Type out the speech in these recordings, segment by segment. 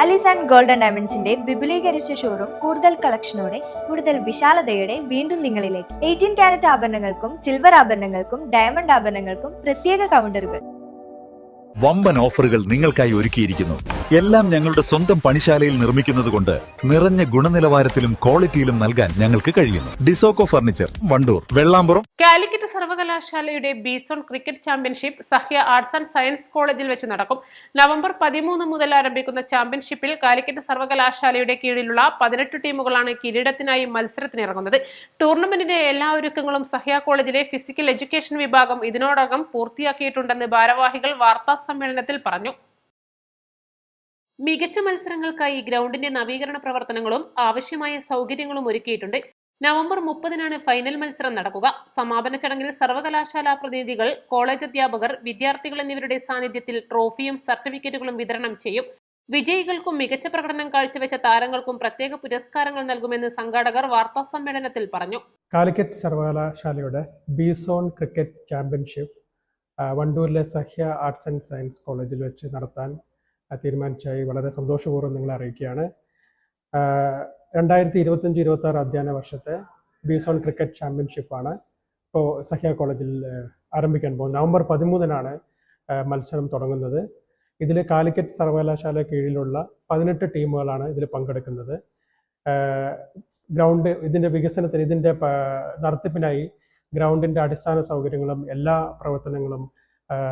Alice and golden ഡയമണ്ട്സിന്റെ വിപുലീകരിച്ച showroom കൂടുതൽ കളക്ഷനോടെ കൂടുതൽ വിശാലതയോടെ വീണ്ടും നിങ്ങളിലേക്ക് 18 കാരറ്റ് ആഭരണങ്ങൾക്കും സിൽവർ ആഭരണങ്ങൾക്കും ഡയമണ്ട് ആഭരണങ്ങൾക്കും പ്രത്യേക കൗണ്ടറുകൾ. വമ്പൻ ഓഫറുകൾ നിങ്ങൾക്കായി ഒരുക്കിയിരിക്കുന്നു. എല്ലാം ഞങ്ങളുടെ സ്വന്തം പണിശാലയിൽ നിർമ്മിക്കുന്നത് കൊണ്ട് നിറഞ്ഞ ഗുണനിലവാരത്തിലും ക്വാളിറ്റിയിലും നൽകാൻ ഞങ്ങൾക്ക് കഴിയുന്നു. ഡിസോക്കോ ഫർണിച്ചർ, വണ്ടൂർ, വെള്ളാമ്പുറം. കാലിക്കറ്റ് സർവകലാശാലയുടെ B zone cricket championship Sahya arts and science കോളേജിൽ വെച്ച് നടക്കും. നവംബർ 13 മുതൽ ആരംഭിക്കുന്ന ചാമ്പ്യൻഷിപ്പിൽ കാലിക്കറ്റ് സർവകലാശാലയുടെ കീഴിലുള്ള 18 ടീമുകളാണ് കിരീടത്തിനായി മത്സരത്തിനിറങ്ങുന്നത്. ടൂർണമെന്റിന്റെ എല്ലാ ഒരുക്കങ്ങളും സഹ്യ കോളേജിലെ ഫിസിക്കൽ എഡ്യൂക്കേഷൻ വിഭാഗം ഇതിനോടകം പൂർത്തിയാക്കിയിട്ടുണ്ടെന്ന് ഭാരവാഹികൾ വാർത്താ സമ്മേളനത്തിൽ പറഞ്ഞു. മികച്ച മത്സരങ്ങൾക്കായി ഗ്രൗണ്ടിന്റെ നവീകരണ പ്രവർത്തനങ്ങളും ആവശ്യമായ സൗകര്യങ്ങളും ഒരുക്കിയിട്ടുണ്ട്. നവംബർ 30 ഫൈനൽ മത്സരം നടക്കുക. സമാപന ചടങ്ങിൽ സർവകലാശാല പ്രതിനിധികൾ, കോളേജ് അധ്യാപകർ, വിദ്യാർത്ഥികൾ എന്നിവരുടെ സാന്നിധ്യത്തിൽ ട്രോഫിയും സർട്ടിഫിക്കറ്റുകളും വിതരണം ചെയ്യും. വിജയികൾക്കും മികച്ച പ്രകടനം കാഴ്ചവെച്ച താരങ്ങൾക്കും പ്രത്യേക പുരസ്കാരങ്ങൾ നൽകുമെന്ന് സംഘാടകർ വാർത്താ സമ്മേളനത്തിൽ പറഞ്ഞു. കാലിക്കറ്റ് സർവകലാശാലയുടെ ബിസോൺ ക്രിക്കറ്റ് ചാമ്പ്യൻഷിപ്പ് വണ്ടൂരിലെ സഹ്യ ആർട്സ് ആൻഡ് സയൻസ് കോളേജിൽ വെച്ച് നടത്താൻ തീരുമാനിച്ചായി വളരെ സന്തോഷപൂർവ്വം നിങ്ങളെ അറിയിക്കുകയാണ്. 2025-26 അധ്യയന വർഷത്തെ ബിസോൺ ക്രിക്കറ്റ് ചാമ്പ്യൻഷിപ്പാണ് ഇപ്പോൾ സഹ്യ കോളേജിൽ ആരംഭിക്കാൻ പോകുന്നത്. നവംബർ 13 മത്സരം തുടങ്ങുന്നത്. ഇതിൽ കാലിക്കറ്റ് സർവകലാശാല കീഴിലുള്ള 18 ടീമുകളാണ് ഇതിൽ പങ്കെടുക്കുന്നത്. ഗ്രൗണ്ട് ഇതിൻ്റെ വികസനത്തിന്, ഇതിൻ്റെ നടത്തിപ്പിനായി ഗ്രൗണ്ടിൻ്റെ അടിസ്ഥാന സൗകര്യങ്ങളും എല്ലാ പ്രവർത്തനങ്ങളും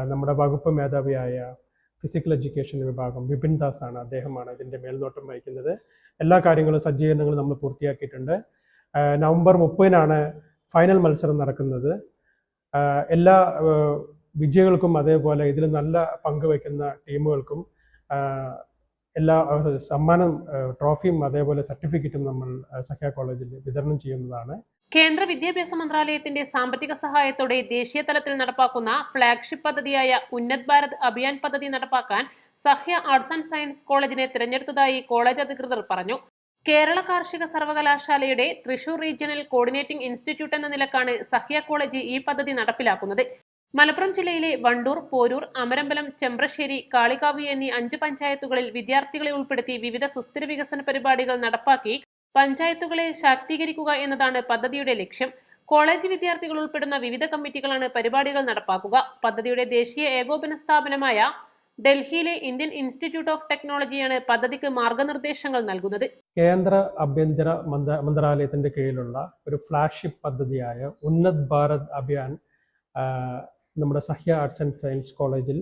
നമ്മുടെ വകുപ്പ് മേധാവിയായ ഫിസിക്കൽ എഡ്യൂക്കേഷൻ വിഭാഗം വിപിൻ ദാസ് ആണ്, അദ്ദേഹമാണ് ഇതിൻ്റെ മേൽനോട്ടം വഹിക്കുന്നത്. എല്ലാ കാര്യങ്ങളും സജ്ജീകരണങ്ങളും നമ്മൾ പൂർത്തിയാക്കിയിട്ടുണ്ട്. നവംബർ 30 ഫൈനൽ മത്സരം നടക്കുന്നത്. എല്ലാ വിജയികൾക്കും അതേപോലെ ഇതിൽ നല്ല പങ്കുവയ്ക്കുന്ന ടീമുകൾക്കും എല്ലാ സമ്മാനം, ട്രോഫിയും അതേപോലെ സർട്ടിഫിക്കറ്റും നമ്മൾ സഖ്യ കോളേജിൽ വിതരണം ചെയ്യുന്നതാണ്. കേന്ദ്ര വിദ്യാഭ്യാസ മന്ത്രാലയത്തിന്റെ സാമ്പത്തിക സഹായത്തോടെ ദേശീയ തലത്തിൽ നടപ്പാക്കുന്ന ഫ്ളാഗ്ഷിപ്പ് പദ്ധതിയായ ഉന്നത് ഭാരത് അഭിയാൻ പദ്ധതി നടപ്പാക്കാൻ സഹ്യ ആർട്സ് ആൻഡ് സയൻസ് കോളേജിനെ തിരഞ്ഞെടുത്തതായി കോളേജ് അധികൃതർ പറഞ്ഞു. കേരള കാർഷിക സർവകലാശാലയുടെ തൃശൂർ റീജിയണൽ കോർഡിനേറ്റിംഗ് ഇൻസ്റ്റിറ്റ്യൂട്ട് എന്ന നിലക്കാണ് സഹ്യ കോളേജ് ഈ പദ്ധതി നടപ്പിലാക്കുന്നത്. മലപ്പുറം ജില്ലയിലെ വണ്ടൂർ, പോരൂർ, അമരമ്പലം, ചെമ്പ്രശ്ശേരി, കാളികാവ് എന്നീ 5 പഞ്ചായത്തുകളിൽ വിദ്യാർത്ഥികളെ ഉൾപ്പെടുത്തി വിവിധ സുസ്ഥിര വികസന പരിപാടികൾ നടപ്പാക്കി പഞ്ചായത്തുകളെ ശാക്തീകരിക്കുക എന്നതാണ് പദ്ധതിയുടെ ലക്ഷ്യം. കോളേജ് വിദ്യാർത്ഥികൾ ഉൾപ്പെടുന്ന വിവിധ കമ്മിറ്റികളാണ് പരിപാടികൾ നടപ്പാക്കുക. പദ്ധതിയുടെ ദേശീയ ഏകോപന സ്ഥാപനമായ ഡൽഹിയിലെ ഇന്ത്യൻ ഇൻസ്റ്റിറ്റ്യൂട്ട് ഓഫ് ടെക്നോളജിയാണ് പദ്ധതിക്ക് മാർഗനിർദ്ദേശങ്ങൾ നൽകുന്നത്. കേന്ദ്ര ആഭ്യന്തര മന്ത്രാലയത്തിന്റെ കീഴിലുള്ള ഒരു ഫ്ലാഗ്ഷിപ്പ് പദ്ധതിയായ ഉന്നത് ഭാരത് അഭിയാൻ നമ്മുടെ സഹ്യ ആർട്സ് ആൻഡ് സയൻസ് കോളേജിൽ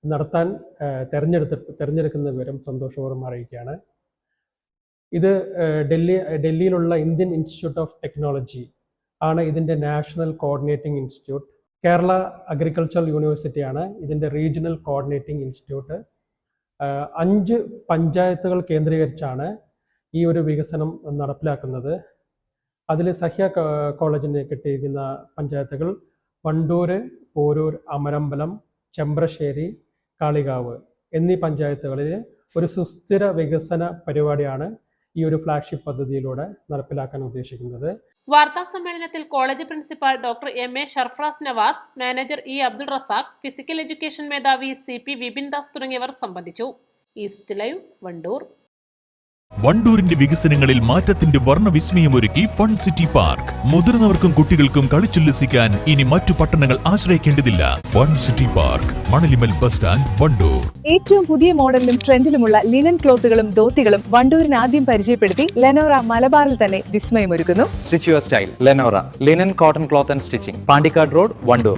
നടത്താൻ തെരഞ്ഞെടുക്കുന്ന വിവരം സന്തോഷപൂർവ്വം അറിയിക്കുകയാണ്. ഇത് ഡൽഹിയിലുള്ള ഇന്ത്യൻ ഇൻസ്റ്റിറ്റ്യൂട്ട് ഓഫ് ടെക്നോളജി ആണ് ഇതിൻ്റെ national coordinating institute. Kerala agricultural യൂണിവേഴ്സിറ്റിയാണ് ഇതിൻ്റെ റീജിയണൽ കോർഡിനേറ്റിംഗ് ഇൻസ്റ്റിറ്റ്യൂട്ട്. 5 പഞ്ചായത്തുകൾ കേന്ദ്രീകരിച്ചാണ് ഈ ഒരു വികസനം നടപ്പിലാക്കുന്നത്. അതിൽ സഹ്യ കോളേജിന് കിട്ടിയിരിക്കുന്ന പഞ്ചായത്തുകൾ വണ്ടൂർ, പോരൂർ, അമരമ്പലം, ചെമ്പ്രശ്ശേരി, കാളികാവ് എന്നീ പഞ്ചായത്തുകളിൽ ഒരു സുസ്ഥിര വികസന പരിപാടിയാണ് ഈ ഒരു ഫ്ലാഗ്ഷിപ്പ് പദ്ധതിയിലൂടെ നടപ്പിലാക്കാൻ ഉദ്ദേശിക്കുന്നത്. വാർത്താ സമ്മേളനത്തിൽ college principal doctor MA Sharfraz Nawaz, manager E Abdul Razak, physical education മേധാവി CP വിപിൻ ദാസ് തുടങ്ങിയവർ സംബന്ധിച്ചു. East live, Wandoor. വണ്ടൂരിന്റെ വികസനങ്ങളിൽ മാറ്റത്തിന്റെ വർണ്ണവിസ്മയമൊരുക്കി ഫൺ സിറ്റി പാർക്ക്. മുതിർന്നവർക്കും കുട്ടികൾക്കും കളിച്ചുല്ലസിക്കാൻ ഇനി മറ്റു പട്ടണങ്ങൾ ആശ്രയിക്കേണ്ടതില്ല. Fun city park, Manalimal bus stand, Wandoor. ഏറ്റവും പുതിയ മോഡലിലും ട്രെൻഡിലുമുള്ള ലിനൻ ക്ലോത്തുകളും ധോത്തികളും വണ്ടൂരിന് ആദ്യം പരിചയപ്പെടുത്തി ലെനോറ മലബാറിൽ തന്നെ വിസ്മയമൊരുക്കുന്നു. Stitch your style Lenora linen cotton cloth and stitching, Pandikkad road, Wandoor.